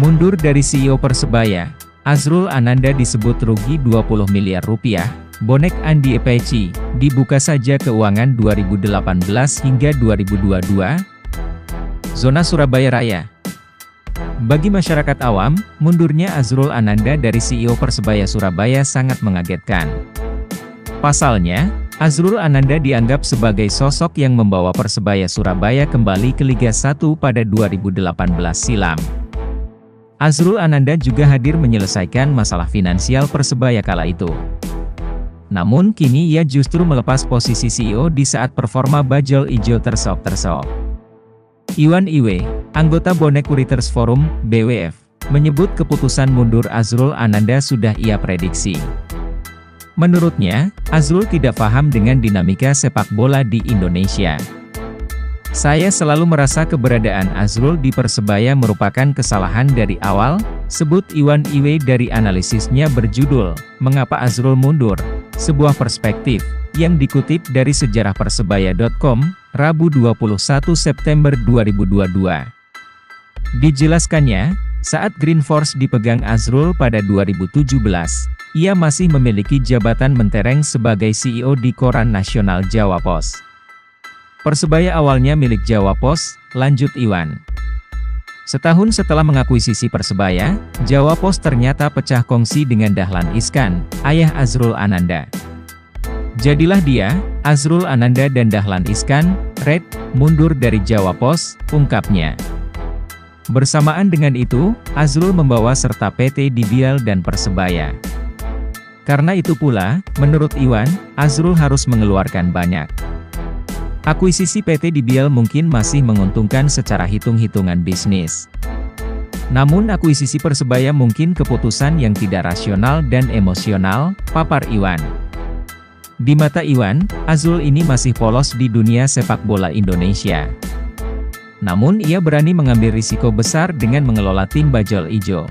Mundur dari CEO Persebaya, Azrul Ananda disebut rugi 20 miliar rupiah. Bonek Andi Peci, dibuka saja keuangan 2018 hingga 2022. Zona Surabaya Raya. Bagi masyarakat awam, mundurnya Azrul Ananda dari CEO Persebaya Surabaya sangat mengagetkan. Pasalnya, Azrul Ananda dianggap sebagai sosok yang membawa Persebaya Surabaya kembali ke Liga 1 pada 2018 silam. Azrul Ananda juga hadir menyelesaikan masalah finansial Persebaya kala itu. Namun kini ia justru melepas posisi CEO di saat performa Bajul Ijo tersok-tersok. Iwan Iwe, anggota Bonek Writers Forum, BWF, menyebut keputusan mundur Azrul Ananda sudah ia prediksi. Menurutnya, Azrul tidak paham dengan dinamika sepak bola di Indonesia. Saya selalu merasa keberadaan Azrul di Persebaya merupakan kesalahan dari awal, sebut Iwan Iwe dari analisisnya berjudul, Mengapa Azrul Mundur? Sebuah perspektif, yang dikutip dari sejarahpersebaya.com, Rabu 21 September 2022. Dijelaskannya, saat Green Force dipegang Azrul pada 2017, ia masih memiliki jabatan mentereng sebagai CEO di Koran Nasional Jawa Pos. Persebaya awalnya milik Jawa Pos, lanjut Iwan. Setahun setelah mengakuisisi Persebaya, Jawa Pos ternyata pecah kongsi dengan Dahlan Iskan, ayah Azrul Ananda. Jadilah dia, Azrul Ananda dan Dahlan Iskan, mundur dari Jawa Pos, ungkapnya. Bersamaan dengan itu, Azrul membawa serta PT DBL dan Persebaya. Karena itu pula, menurut Iwan, Azrul harus mengeluarkan banyak. Akuisisi PT DBL mungkin masih menguntungkan secara hitung-hitungan bisnis. Namun akuisisi Persebaya mungkin keputusan yang tidak rasional dan emosional, papar Iwan. Di mata Iwan, Azrul ini masih polos di dunia sepak bola Indonesia. Namun ia berani mengambil risiko besar dengan mengelola tim Bajul Ijo.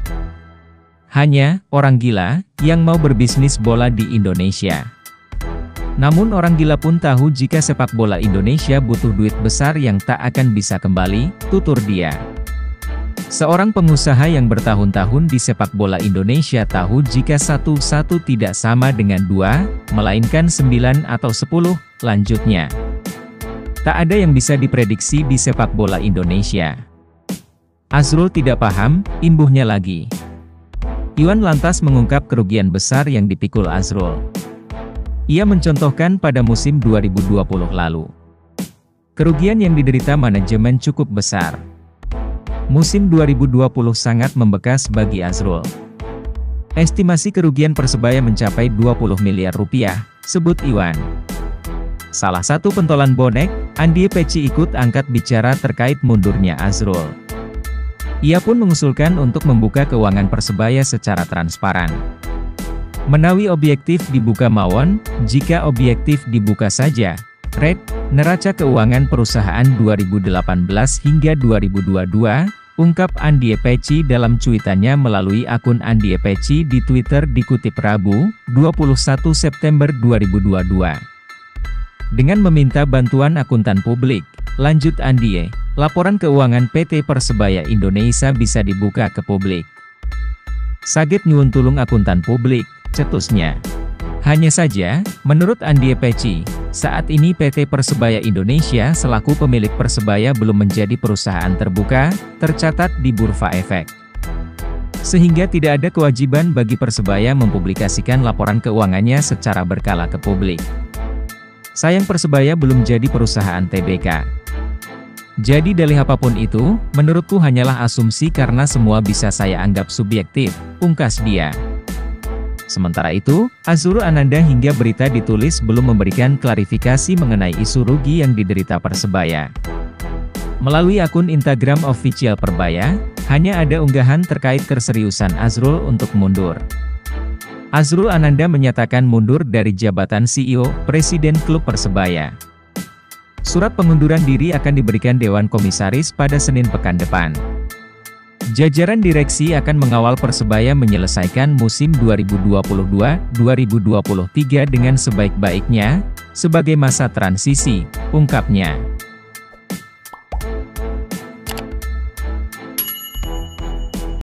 Hanya orang gila yang mau berbisnis bola di Indonesia. Namun orang gila pun tahu jika sepak bola Indonesia butuh duit besar yang tak akan bisa kembali, tutur dia. Seorang pengusaha yang bertahun-tahun di sepak bola Indonesia tahu jika 1+1 tidak sama dengan 2, melainkan 9 atau 10, lanjutnya. Tak ada yang bisa diprediksi di sepak bola Indonesia. Azrul tidak paham, imbuhnya lagi. Iwan lantas mengungkap kerugian besar yang dipikul Azrul. Ia mencontohkan pada musim 2020 lalu. Kerugian yang diderita manajemen cukup besar. Musim 2020 sangat membekas bagi Azrul. Estimasi kerugian Persebaya mencapai 20 miliar rupiah, sebut Iwan. Salah satu pentolan bonek, Andi Peci ikut angkat bicara terkait mundurnya Azrul. Ia pun mengusulkan untuk membuka keuangan Persebaya secara transparan. Menawi objektif dibuka mawon, jika objektif dibuka saja. Neraca keuangan perusahaan 2018 hingga 2022, ungkap Andi Peci dalam cuitannya melalui akun Andi Peci di Twitter dikutip Rabu, 21 September 2022. Dengan meminta bantuan akuntan publik, lanjut Andi, laporan keuangan PT Persebaya Indonesia bisa dibuka ke publik. Saget nyuwun tulung akuntan publik, cetusnya. Hanya saja, menurut Andi Peci, saat ini PT Persebaya Indonesia selaku pemilik Persebaya belum menjadi perusahaan terbuka, tercatat di Bursa Efek. Sehingga tidak ada kewajiban bagi Persebaya mempublikasikan laporan keuangannya secara berkala ke publik. Sayang Persebaya belum jadi perusahaan TBK. Jadi dalih apapun itu, menurutku hanyalah asumsi karena semua bisa saya anggap subjektif, pungkas dia. Sementara itu, Azrul Ananda hingga berita ditulis belum memberikan klarifikasi mengenai isu rugi yang diderita Persebaya. Melalui akun Instagram official Persebaya, hanya ada unggahan terkait keseriusan Azrul untuk mundur. Azrul Ananda menyatakan mundur dari jabatan CEO, Presiden Klub Persebaya. Surat pengunduran diri akan diberikan Dewan Komisaris pada Senin pekan depan. Jajaran direksi akan mengawal Persebaya menyelesaikan musim 2022-2023 dengan sebaik-baiknya, sebagai masa transisi, ungkapnya.